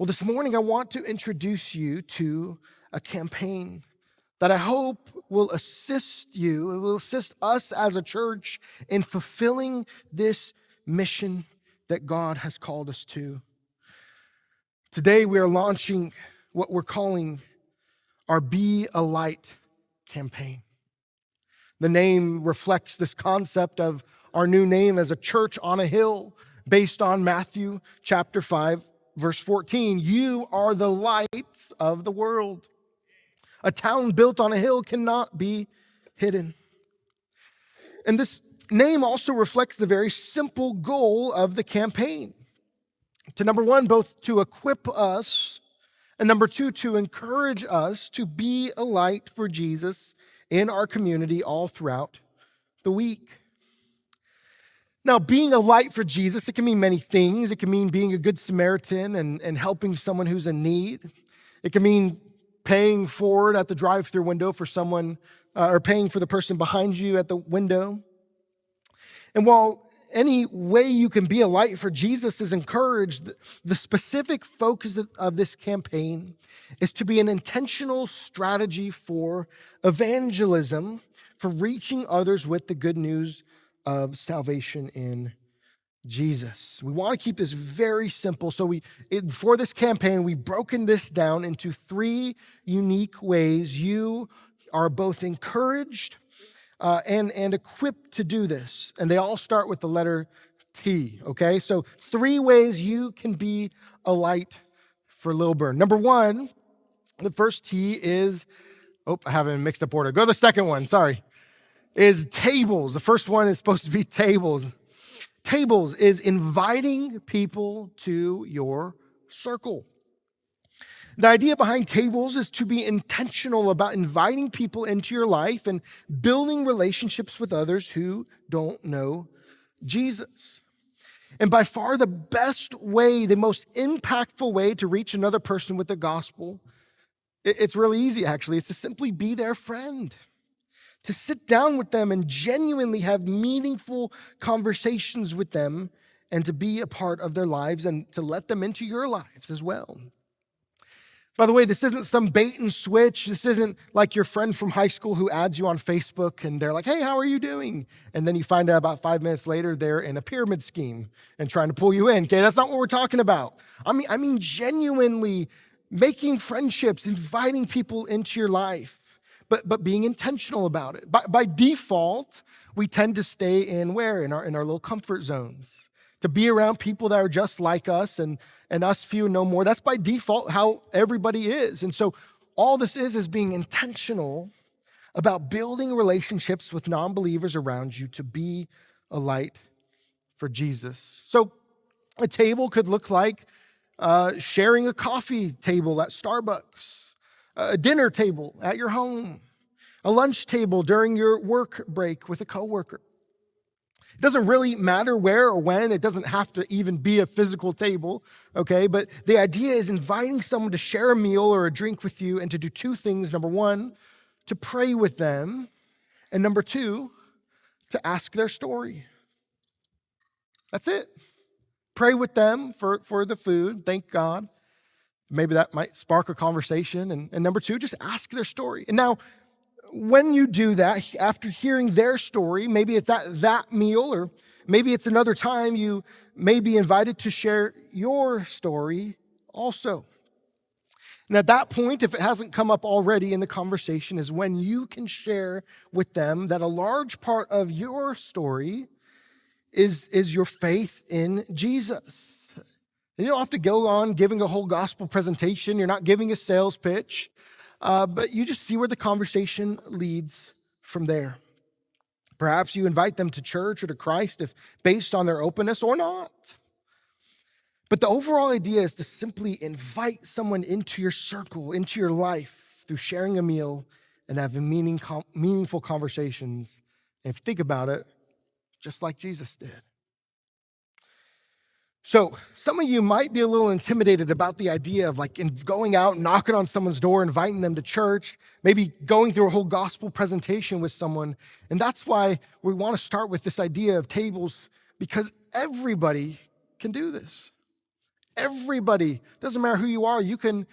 Well, this morning I want to introduce you to a campaign that I hope will assist you, it will assist us as a church in fulfilling this mission that God has called us to. Today we are launching what we're calling our Be a Light campaign. The name reflects this concept of our new name as a church on a hill based on Matthew chapter 5, verse 14. You are the light of the world. A town built on a hill cannot be hidden. And this name also reflects the very simple goal of the campaign. To number one, both to equip us, and number two, to encourage us to be a light for Jesus in our community all throughout the week. Now, being a light for Jesus, it can mean many things. It can mean being a good Samaritan and helping someone who's in need. It can mean paying forward at the drive-thru window for someone, or paying for the person behind you at the window. And while any way you can be a light for Jesus is encouraged, the specific focus of this campaign is to be an intentional strategy for evangelism, for reaching others with the good news of salvation in Jesus. We want to keep this very simple. So for this campaign, we've broken this down into three unique ways you are both encouraged and equipped to do this. And they all start with the letter T, okay? So three ways you can be a light for Lilburn. Number one, the first T is, I have it in mixed up order. Go to the second one, sorry, is tables. The first one is supposed to be tables. Tables is inviting people to your circle. The idea behind tables is to be intentional about inviting people into your life and building relationships with others who don't know Jesus. And by far the best way, the most impactful way to reach another person with the gospel, it's really easy actually. It's to simply be their friend. To sit down with them and genuinely have meaningful conversations with them and to be a part of their lives and to let them into your lives as well. By the way, this isn't some bait and switch. This isn't like your friend from high school who adds you on Facebook and they're like, hey, how are you doing? And then you find out about 5 minutes later, they're in a pyramid scheme and trying to pull you in. Okay, that's not what we're talking about. I mean genuinely making friendships, inviting people into your life. But being intentional about it. By default, we tend to stay in where? In our little comfort zones. To be around people that are just like us and us few and no more. That's by default how everybody is. And so all this is being intentional about building relationships with non-believers around you to be a light for Jesus. So a table could look like sharing a coffee table at Starbucks. A dinner table at your home, a lunch table during your work break with a coworker. It doesn't really matter where or when. It doesn't have to even be a physical table, okay? But the idea is inviting someone to share a meal or a drink with you and to do two things. Number one, to pray with them. And number two, to ask their story. That's it. Pray with them for the food, thank God. Maybe that might spark a conversation. And number two, just ask their story. And now, when you do that, after hearing their story, maybe it's at that meal, or maybe it's another time, you may be invited to share your story also. And at that point, if it hasn't come up already in the conversation, is when you can share with them that a large part of your story is your faith in Jesus. And you don't have to go on giving a whole gospel presentation. You're not giving a sales pitch, but you just see where the conversation leads from there. Perhaps you invite them to church or to Christ if based on their openness or not. But the overall idea is to simply invite someone into your circle, into your life through sharing a meal and having meaningful conversations. And if you think about it, just like Jesus did. So some of you might be a little intimidated about the idea of going out, knocking on someone's door, inviting them to church, maybe going through a whole gospel presentation with someone. And that's why we want to start with this idea of tables, because everybody can do this. everybody, doesn't matter who you are, you can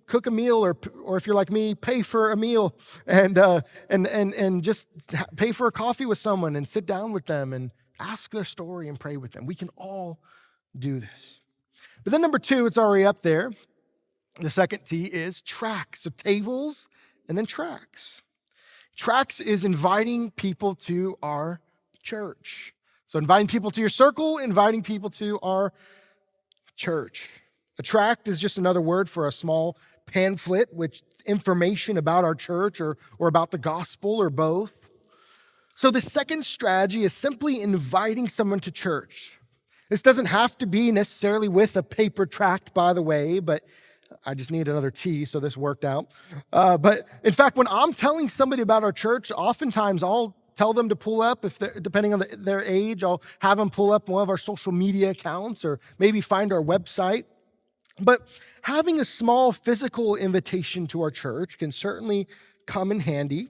cook a meal, or if you're like me, pay for a meal and just pay for a coffee with someone and sit down with them and ask their story and pray with them. We can all do this. But then number 2, it's already up there. The second T is tracks. So tables and then tracks. Tracks is inviting people to our church. So inviting people to your circle, inviting people to our church. A tract is just another word for a small pamphlet, which information about our church or about the gospel or both. So the second strategy is simply inviting someone to church. This doesn't have to be necessarily with a paper tract, by the way, but I just need another T, so this worked out. But in fact, when I'm telling somebody about our church, oftentimes I'll tell them to pull up, depending on their age, I'll have them pull up one of our social media accounts or maybe find our website. But having a small physical invitation to our church can certainly come in handy.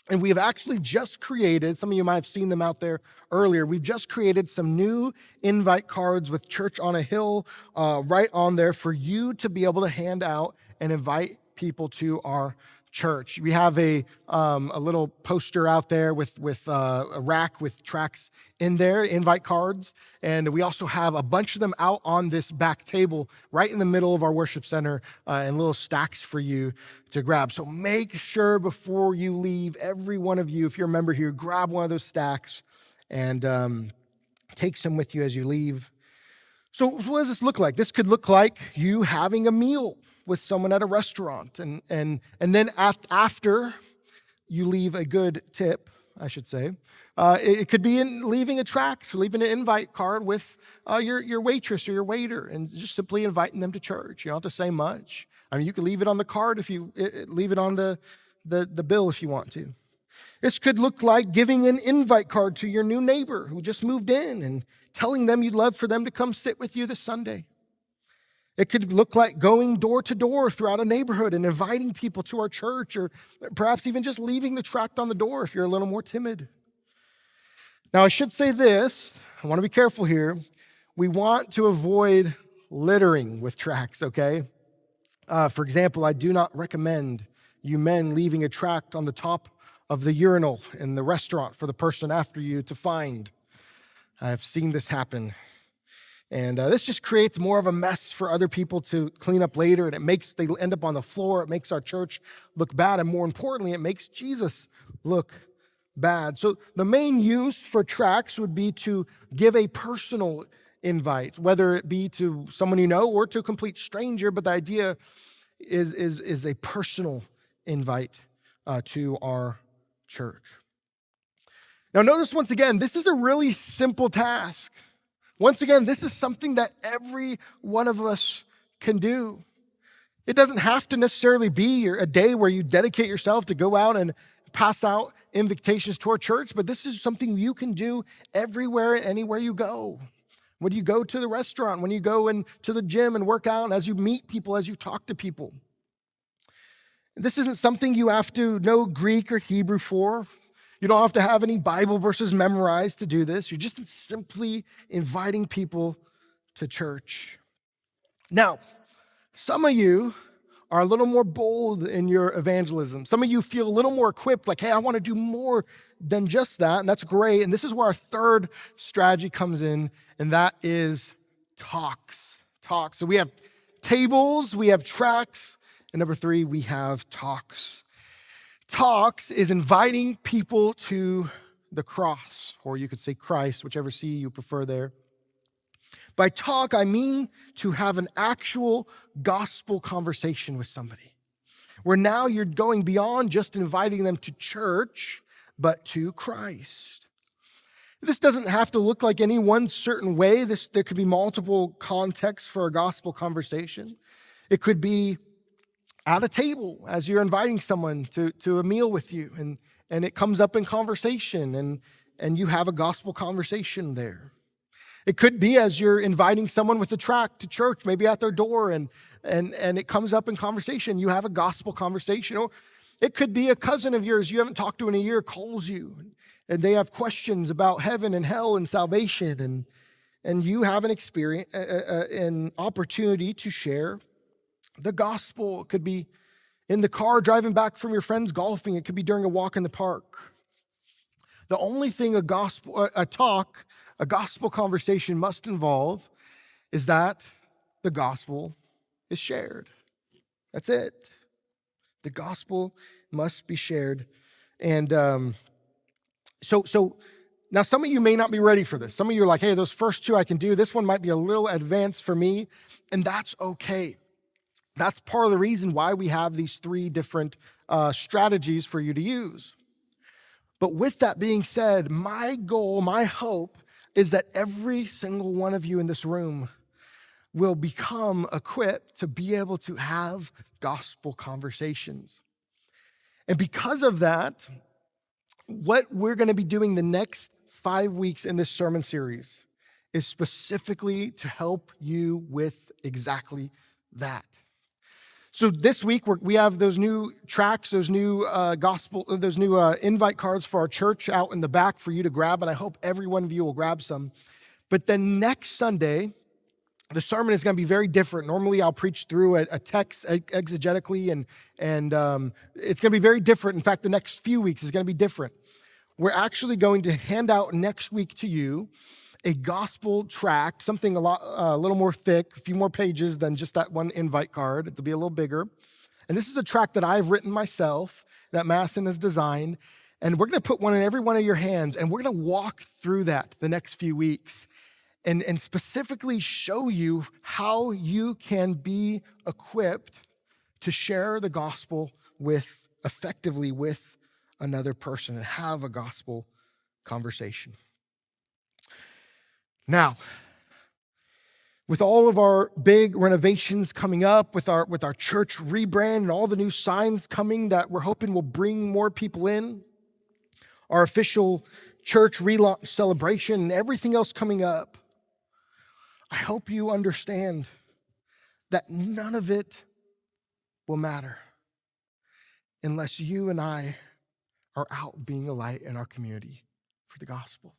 And we have actually just created, some of you might have seen them out there earlier, we've just created some new invite cards with Church on a Hill right on there for you to be able to hand out and invite people to our church. We have a little poster out there with a rack with tracts in there, invite cards, and we also have a bunch of them out on this back table right in the middle of our worship center and little stacks for you to grab. So make sure before you leave, every one of you, if you're a member here, grab one of those stacks and take some with you as you leave. So what does this look like? This could look like you having a meal with someone at a restaurant, and then after you leave a good tip, I should say. It could be in leaving a tract, leaving an invite card with your waitress or your waiter, and just simply inviting them to church. You don't have to say much. I mean, you can leave it on the card if you leave it on the bill if you want to. This could look like giving an invite card to your new neighbor who just moved in and telling them you'd love for them to come sit with you this Sunday. It could look like going door to door throughout a neighborhood and inviting people to our church, or perhaps even just leaving the tract on the door if you're a little more timid. Now, I should say this. I want to be careful here. We want to avoid littering with tracts, okay? For example, I do not recommend you men leaving a tract on the top of the urinal in the restaurant for the person after you to find. I have seen this happen. And this just creates more of a mess for other people to clean up later, and they end up on the floor. It makes our church look bad, and more importantly, it makes Jesus look bad. So the main use for tracts would be to give a personal invite, whether it be to someone you know or to a complete stranger, but the idea is a personal invite to our church. Now notice once again, this is a really simple task. Once again, this is something that every one of us can do. It doesn't have to necessarily be a day where you dedicate yourself to go out and pass out invitations to our church, but this is something you can do everywhere and anywhere you go. When you go to the restaurant, when you go into the gym and work out, and as you meet people, as you talk to people. This isn't something you have to know Greek or Hebrew for. You don't have to have any Bible verses memorized to do this. You're just simply inviting people to church. Now, some of you are a little more bold in your evangelism. Some of you feel a little more equipped, like, hey, I want to do more than just that, and that's great. And this is where our third strategy comes in, and that is talks. Talks. So we have tables, we have tracts, and number 3, we have talks. Talks is inviting people to the cross, or you could say Christ, whichever C you prefer there. By talk, I mean to have an actual gospel conversation with somebody, where now you're going beyond just inviting them to church, but to Christ. This doesn't have to look like any one certain way. There could be multiple contexts for a gospel conversation. It could be at a table as you're inviting someone to a meal with you, and it comes up in conversation, and you have a gospel conversation there. It could be as you're inviting someone with a tract to church, maybe at their door, and it comes up in conversation. You have a gospel conversation. Or it could be a cousin of yours you haven't talked to in a year calls you, and they have questions about heaven and hell and salvation, and you have an experience, an opportunity to share the gospel. It could be in the car driving back from your friends golfing. It could be during a walk in the park. The only thing a gospel conversation must involve is that the gospel is shared. That's it. The gospel must be shared. And so now some of you may not be ready for this. Some of you are like, hey, those first two I can do. This one might be a little advanced for me, and that's okay. That's part of the reason why we have these three different strategies for you to use. But with that being said, my goal, my hope is that every single one of you in this room will become equipped to be able to have gospel conversations. And because of that, what we're going to be doing the next 5 weeks in this sermon series is specifically to help you with exactly that. So this week we have those new tracts, those new invite cards for our church out in the back for you to grab, and I hope every one of you will grab some. But then next Sunday, the sermon is going to be very different. Normally, I'll preach through a text exegetically, and it's going to be very different. In fact, the next few weeks is going to be different. We're actually going to hand out next week to you a gospel tract, something a little more thick, a few more pages than just that one invite card. It'll be a little bigger. And this is a tract that I've written myself, that Matt Ehlen has designed. And we're going to put one in every one of your hands, and we're going to walk through that the next few weeks and specifically show you how you can be equipped to share the gospel effectively with another person and have a gospel conversation. Now, with all of our big renovations coming up, with our church rebrand and all the new signs coming that we're hoping will bring more people in, our official church relaunch celebration and everything else coming up, I hope you understand that none of it will matter unless you and I are out being a light in our community for the gospel.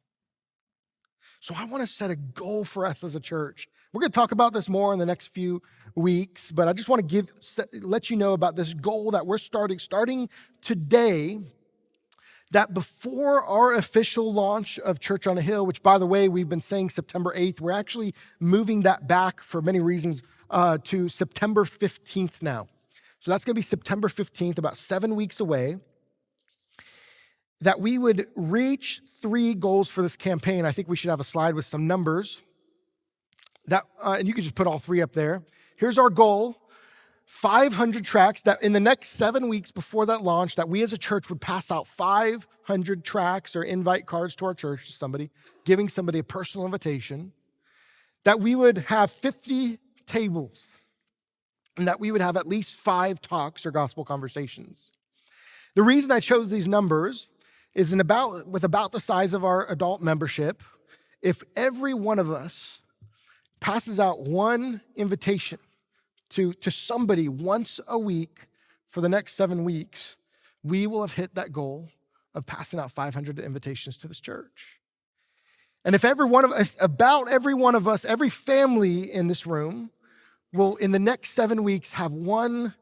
So I want to set a goal for us as a church. We're going to talk about this more in the next few weeks, but I just want to let you know about this goal that we're starting today, that before our official launch of Church on a Hill, which, by the way, we've been saying September 8th, we're actually moving that back for many reasons to September 15th now. So that's going to be September 15th, about 7 weeks away, that we would reach 3 goals for this campaign. I think we should have a slide with some numbers. And you can just put all 3 up there. Here's our goal. 500 tracts, that in the next 7 weeks before that launch, that we as a church would pass out 500 tracts or invite cards to our church to somebody, giving somebody a personal invitation, that we would have 50 tables, and that we would have at least 5 talks or gospel conversations. The reason I chose these numbers is with about the size of our adult membership, if every one of us passes out one invitation to somebody once a week for the next 7 weeks, we will have hit that goal of passing out 500 invitations to this church. And if every one of us, every family in this room will, in the next 7 weeks, have one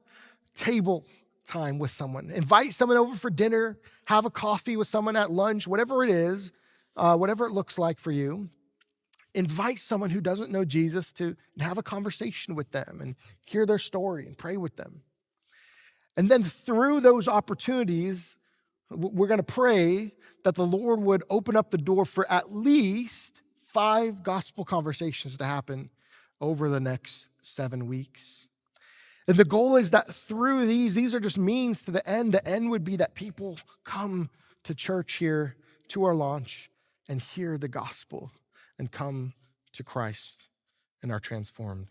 table time with someone, invite someone over for dinner, have a coffee with someone at lunch, whatever it is, whatever it looks like for you, invite someone who doesn't know Jesus to have a conversation with them and hear their story and pray with them. And then through those opportunities, we're going to pray that the Lord would open up the door for at least 5 gospel conversations to happen over the next 7 weeks. And the goal is that through these are just means to the end. The end would be that people come to church here, to our launch, and hear the gospel and come to Christ and are transformed.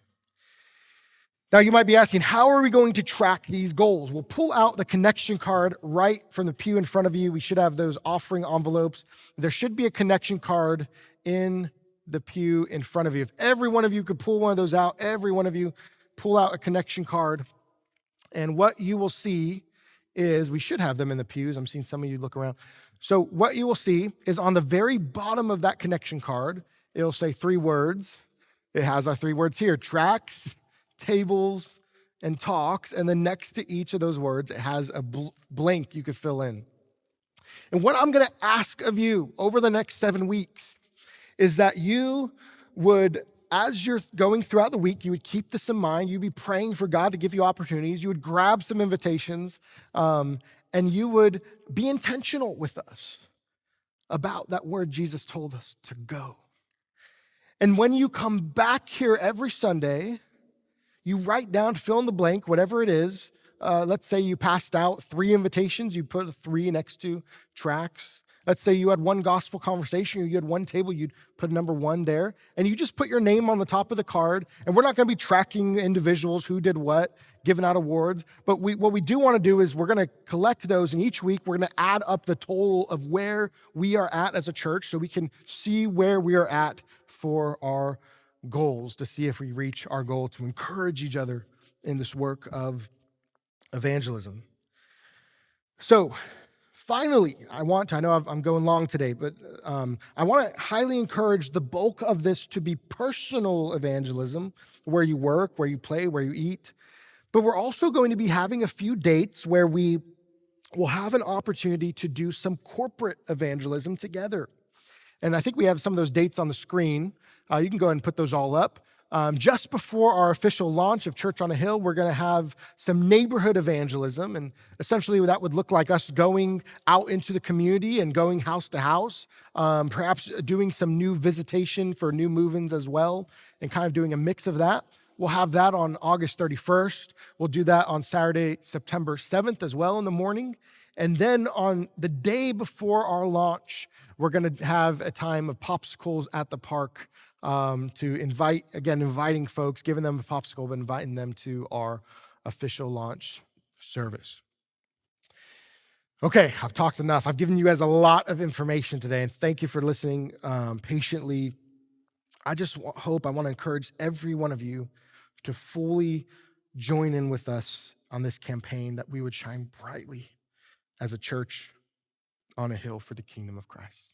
Now you might be asking, how are we going to track these goals? We'll pull out the connection card right from the pew in front of you. We should have those offering envelopes. There should be a connection card in the pew in front of you. If every one of you could pull one of those out, every one of you pull out a connection card. And what you will see is, we should have them in the pews. I'm seeing some of you look around. So what you will see is on the very bottom of that connection card it'll say 3 words. It has our 3 words here: tracks, tables, and talks. And then next to each of those words, it has a blank you could fill in. And what I'm going to ask of you over the next 7 weeks is that you would, as you're going throughout the week, you would keep this in mind. You'd be praying for God to give you opportunities. You would grab some invitations, and you would be intentional with us about that word Jesus told us to go. And when you come back here every Sunday, you write down, fill in the blank, whatever it is. Let's say you passed out 3 invitations. You put a 3 next to tracks. Let's say you had 1 gospel conversation, or you had 1 table, you'd put number 1 there. And you just put your name on the top of the card. And we're not going to be tracking individuals who did what, giving out awards. But what we do want to do is we're going to collect those. And each week, we're going to add up the total of where we are at as a church so we can see where we are at for our goals, to see if we reach our goal to encourage each other in this work of evangelism. So finally, I know I'm going long today, but I want to highly encourage the bulk of this to be personal evangelism, where you work, where you play, where you eat. But we're also going to be having a few dates where we will have an opportunity to do some corporate evangelism together. And I think we have some of those dates on the screen. You can go ahead and put those all up. Just before our official launch of Church on a Hill, we're going to have some neighborhood evangelism. And essentially that would look like us going out into the community and going house to house, perhaps doing some new visitation for new move-ins as well, and kind of doing a mix of that. We'll have that on August 31st. We'll do that on Saturday, September 7th as well in the morning. And then on the day before our launch, we're going to have a time of popsicles at the park to inviting folks, giving them a popsicle, but inviting them to our official launch service. Okay, I've talked enough. I've given you guys a lot of information today, and thank you for listening patiently. I want to encourage every one of you to fully join in with us on this campaign, that we would shine brightly as a church on a hill for the kingdom of Christ.